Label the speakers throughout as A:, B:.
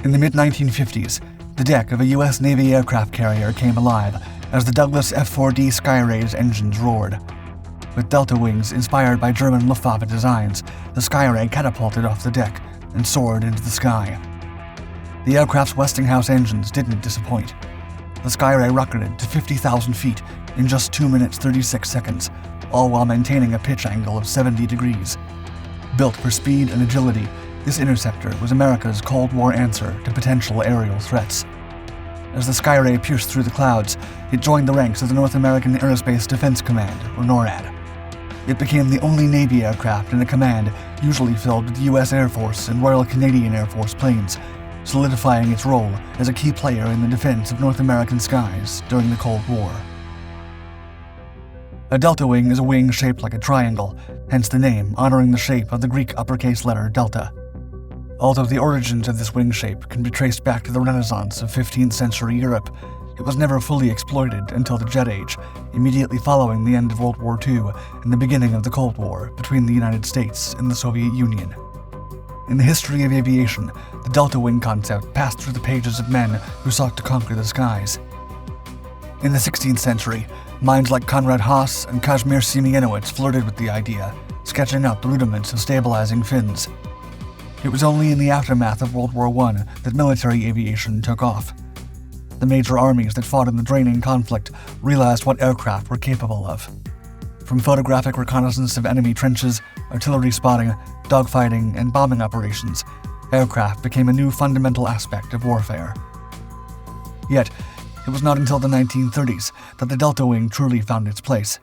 A: In the mid-1950s, the deck of a U.S. Navy aircraft carrier came alive as the Douglas F4D Skyray's engines roared. With delta wings inspired by German Luftwaffe designs, the Skyray catapulted off the deck and soared into the sky. The aircraft's Westinghouse engines didn't disappoint. The Skyray rocketed to 50,000 feet in just 2 minutes 36 seconds, all while maintaining a pitch angle of 70 degrees. Built for speed and agility, this Interceptor was America's Cold War answer to potential aerial threats. As the Skyray pierced through the clouds, it joined the ranks of the North American Aerospace Defense Command, or NORAD. It became the only Navy aircraft in a command usually filled with U.S. Air Force and Royal Canadian Air Force planes, solidifying its role as a key player in the defense of North American skies during the Cold War. A delta wing is a wing shaped like a triangle, hence the name honoring the shape of the Greek uppercase letter delta. Although the origins of this wing shape can be traced back to the Renaissance of 15th century Europe, it was never fully exploited until the Jet Age, immediately following the end of World War II and the beginning of the Cold War between the United States and the Soviet Union. In the history of aviation, the delta wing concept passed through the pages of men who sought to conquer the skies. In the 16th century, minds like Konrad Haas and Kazimierz Siemianowicz flirted with the idea, sketching out the rudiments of stabilizing fins. It was only in the aftermath of World War I that military aviation took off. The major armies that fought in the draining conflict realized what aircraft were capable of. From photographic reconnaissance of enemy trenches, artillery spotting, dogfighting, and bombing operations, aircraft became a new fundamental aspect of warfare. Yet, it was not until the 1930s that the delta wing truly found its place.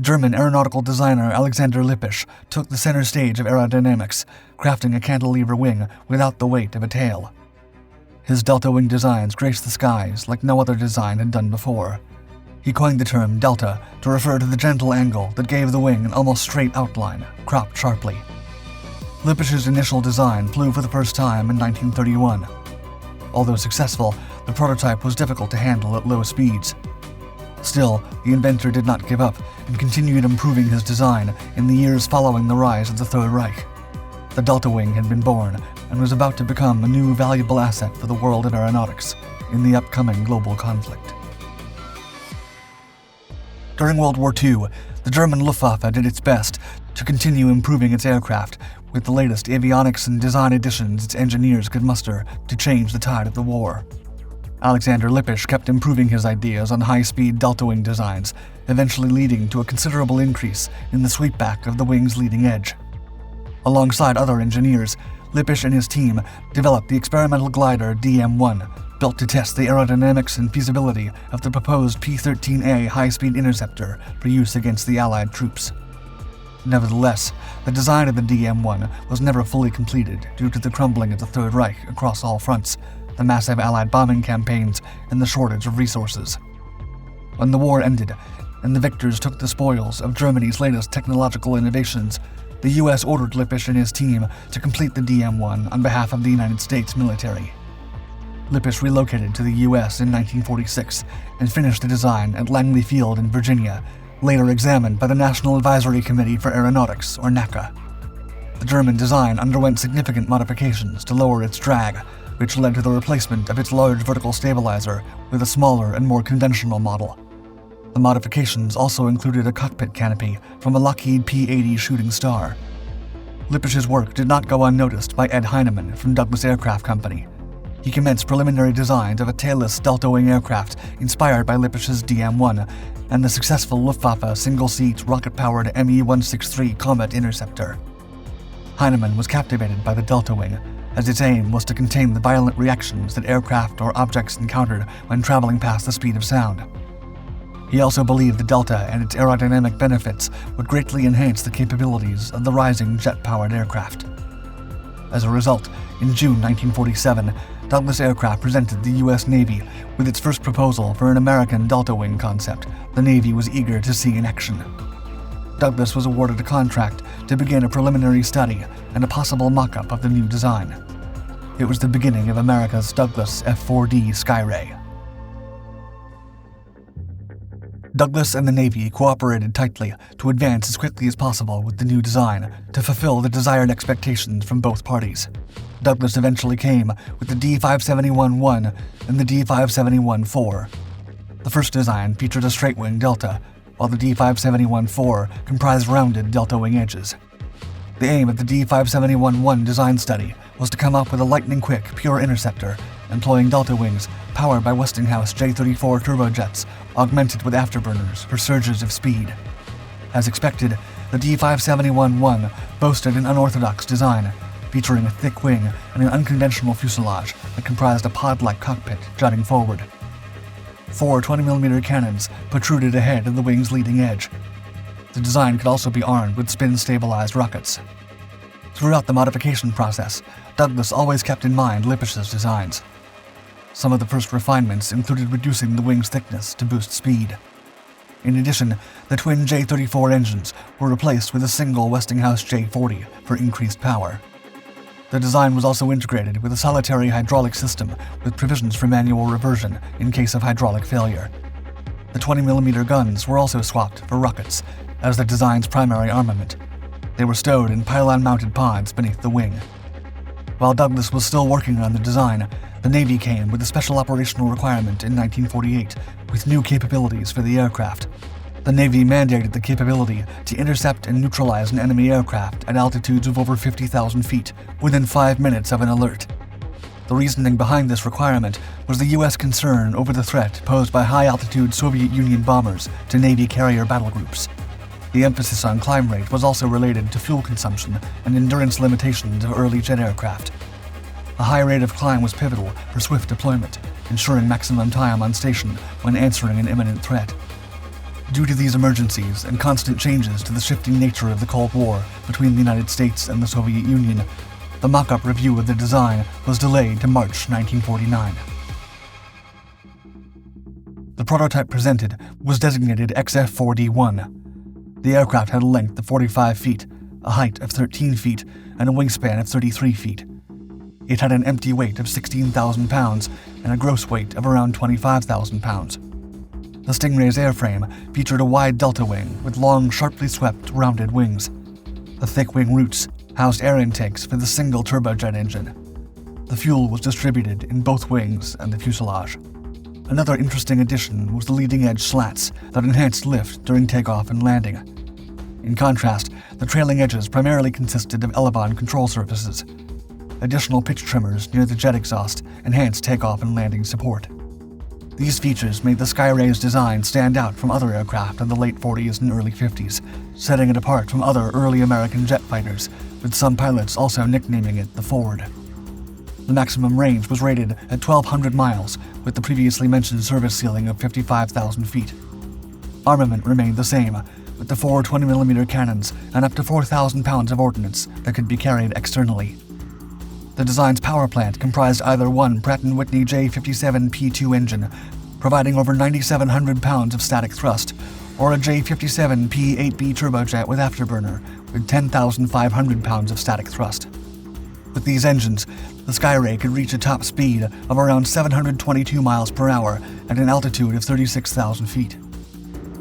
A: German aeronautical designer Alexander Lippisch took the center stage of aerodynamics, crafting a cantilever wing without the weight of a tail. His delta wing designs graced the skies like no other design had done before. He coined the term delta to refer to the gentle angle that gave the wing an almost straight outline, cropped sharply. Lippisch's initial design flew for the first time in 1931. Although successful, the prototype was difficult to handle at low speeds. Still, the inventor did not give up and continued improving his design in the years following the rise of the Third Reich. The delta wing had been born and was about to become a new valuable asset for the world of aeronautics in the upcoming global conflict. During World War II, the German Luftwaffe did its best to continue improving its aircraft with the latest avionics and design additions its engineers could muster to change the tide of the war. Alexander Lippisch kept improving his ideas on high-speed delta-wing designs, eventually leading to a considerable increase in the sweepback of the wing's leading edge. Alongside other engineers, Lippisch and his team developed the experimental glider DM-1, built to test the aerodynamics and feasibility of the proposed P-13A high-speed interceptor for use against the Allied troops. Nevertheless, the design of the DM-1 was never fully completed due to the crumbling of the Third Reich across all fronts, the massive Allied bombing campaigns, and the shortage of resources. When the war ended, and the victors took the spoils of Germany's latest technological innovations, the U.S. ordered Lippisch and his team to complete the DM-1 on behalf of the United States military. Lippisch relocated to the U.S. in 1946 and finished the design at Langley Field in Virginia, later examined by the National Advisory Committee for Aeronautics, or NACA. The German design underwent significant modifications to lower its drag, which led to the replacement of its large vertical stabilizer with a smaller and more conventional model. The modifications also included a cockpit canopy from a Lockheed P-80 Shooting Star. Lippisch's work did not go unnoticed by Ed Heinemann from Douglas Aircraft Company. He commenced preliminary designs of a tailless delta-wing aircraft inspired by Lippisch's DM-1 and the successful Luftwaffe single-seat rocket-powered Me-163 Comet Interceptor. Heinemann was captivated by the delta wing, as its aim was to contain the violent reactions that aircraft or objects encountered when traveling past the speed of sound. He also believed the Delta and its aerodynamic benefits would greatly enhance the capabilities of the rising jet-powered aircraft. As a result, in June 1947, Douglas Aircraft presented the U.S. Navy with its first proposal for an American delta wing concept the Navy was eager to see in action. Douglas was awarded a contract to begin a preliminary study and a possible mock-up of the new design. It was the beginning of America's Douglas F4D Skyray. Douglas and the Navy cooperated tightly to advance as quickly as possible with the new design to fulfill the desired expectations from both parties. Douglas eventually came with the D-571-1 and the D-571-4. The first design featured a straight-wing delta, while the D-571-4 comprised rounded delta-wing edges. The aim of the D-571-1 design study was to come up with a lightning-quick, pure interceptor, employing delta wings powered by Westinghouse J-34 turbojets, augmented with afterburners for surges of speed. As expected, the D-571-1 boasted an unorthodox design, featuring a thick wing and an unconventional fuselage that comprised a pod-like cockpit jutting forward. 4 20mm cannons protruded ahead of the wing's leading edge. The design could also be armed with spin-stabilized rockets. Throughout the modification process, Douglas always kept in mind Lippish's designs. Some of the first refinements included reducing the wing's thickness to boost speed. In addition, the twin J-34 engines were replaced with a single Westinghouse J-40 for increased power. The design was also integrated with a solitary hydraulic system with provisions for manual reversion in case of hydraulic failure. The 20mm guns were also swapped for rockets as the design's primary armament. They were stowed in pylon-mounted pods beneath the wing. While Douglas was still working on the design, the Navy came with a special operational requirement in 1948 with new capabilities for the aircraft. The Navy mandated the capability to intercept and neutralize an enemy aircraft at altitudes of over 50,000 feet within 5 minutes of an alert. The reasoning behind this requirement was the U.S. concern over the threat posed by high-altitude Soviet Union bombers to Navy carrier battle groups. The emphasis on climb rate was also related to fuel consumption and endurance limitations of early jet aircraft. A high rate of climb was pivotal for swift deployment, ensuring maximum time on station when answering an imminent threat. Due to these emergencies and constant changes to the shifting nature of the Cold War between the United States and the Soviet Union, the mock-up review of the design was delayed to March 1949. The prototype presented was designated XF4D-1. The aircraft had a length of 45 feet, a height of 13 feet, and a wingspan of 33 feet. It had an empty weight of 16,000 pounds and a gross weight of around 25,000 pounds. The Stingray's airframe featured a wide delta wing with long, sharply swept, rounded wings. The thick wing roots housed air intakes for the single turbojet engine. The fuel was distributed in both wings and the fuselage. Another interesting addition was the leading-edge slats that enhanced lift during takeoff and landing. In contrast, the trailing edges primarily consisted of elevon control surfaces. Additional pitch trimmers near the jet exhaust enhanced takeoff and landing support. These features made the Skyray's design stand out from other aircraft in the late 40s and early 50s, setting it apart from other early American jet fighters, with some pilots also nicknaming it the Ford. The maximum range was rated at 1,200 miles, with the previously mentioned service ceiling of 55,000 feet. Armament remained the same, with the 4 20mm cannons and up to 4,000 pounds of ordnance that could be carried externally. The design's power plant comprised either one Pratt & Whitney J57P2 engine, providing over 9,700 pounds of static thrust, or a J57P8B turbojet with afterburner, with 10,500 pounds of static thrust. With these engines, the Skyray could reach a top speed of around 722 miles per hour at an altitude of 36,000 feet.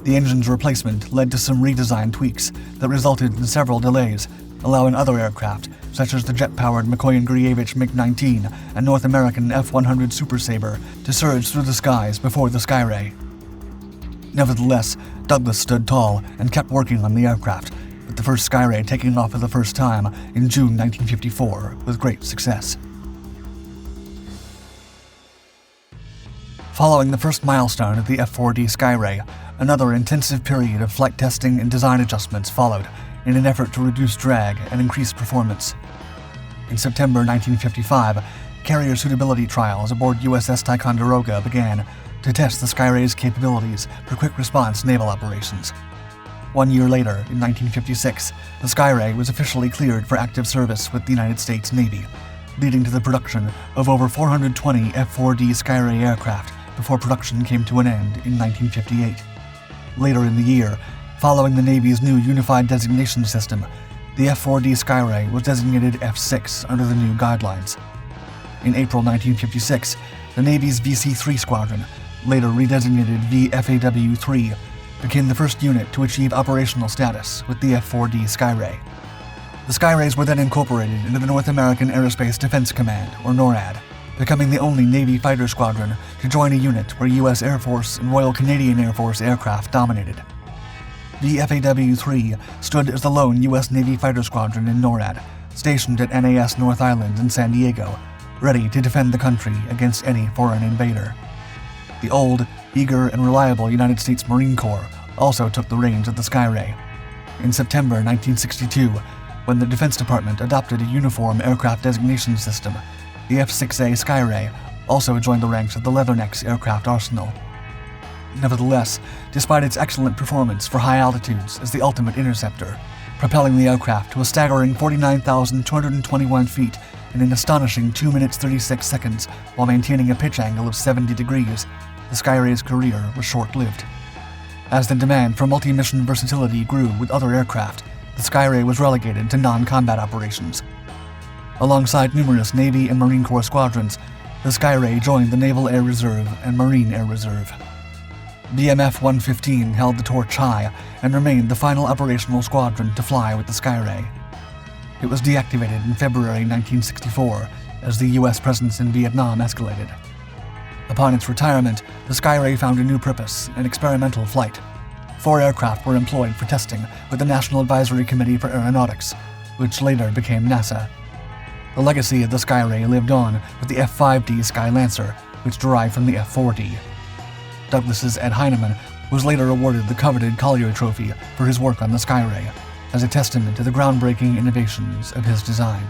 A: The engine's replacement led to some redesign tweaks that resulted in several delays, allowing other aircraft, such as the jet-powered Mikoyan-Gurevich MiG-19 and North American F-100 Super Sabre, to surge through the skies before the Skyray. Nevertheless, Douglas stood tall and kept working on the aircraft, with the first Skyray taking off for the first time in June 1954 with great success. Following the first milestone of the F4D Skyray, another intensive period of flight testing and design adjustments followed in an effort to reduce drag and increase performance. In September 1955, carrier suitability trials aboard USS Ticonderoga began to test the Skyray's capabilities for quick-response naval operations. 1 year later, in 1956, the Skyray was officially cleared for active service with the United States Navy, leading to the production of over 420 F4D Skyray aircraft before production came to an end in 1958. Later in the year, following the Navy's new unified designation system, the F4D Skyray was designated F6 under the new guidelines. In April 1956, the Navy's VC-3 squadron, later redesignated VFAW-3, became the first unit to achieve operational status with the F4D Skyray. The Skyrays were then incorporated into the North American Aerospace Defense Command, or NORAD, becoming the only Navy fighter squadron to join a unit where U.S. Air Force and Royal Canadian Air Force aircraft dominated. The FAW-3 stood as the lone U.S. Navy fighter squadron in NORAD, stationed at NAS North Island in San Diego, ready to defend the country against any foreign invader. The old, eager, and reliable United States Marine Corps also took the reins of the Skyray. In September 1962, when the Defense Department adopted a uniform aircraft designation system, the F-6A Skyray also joined the ranks of the Leathernecks aircraft arsenal. Nevertheless, despite its excellent performance for high altitudes as the ultimate interceptor, propelling the aircraft to a staggering 49,221 feet in an astonishing 2 minutes 36 seconds while maintaining a pitch angle of 70 degrees, the Skyray's career was short-lived. As the demand for multi-mission versatility grew with other aircraft, the Skyray was relegated to non-combat operations. Alongside numerous Navy and Marine Corps squadrons, the Skyray joined the Naval Air Reserve and Marine Air Reserve. BMF-115 held the torch high and remained the final operational squadron to fly with the Skyray. It was deactivated in February 1964 as the U.S. presence in Vietnam escalated. Upon its retirement, the Skyray found a new purpose, an experimental flight. 4 aircraft were employed for testing with the National Advisory Committee for Aeronautics, which later became NASA. The legacy of the Skyray lived on with the F4D Skylancer, which derived from the F4D. Douglas's Ed Heinemann was later awarded the coveted Collier Trophy for his work on the Skyray, as a testament to the groundbreaking innovations of his design.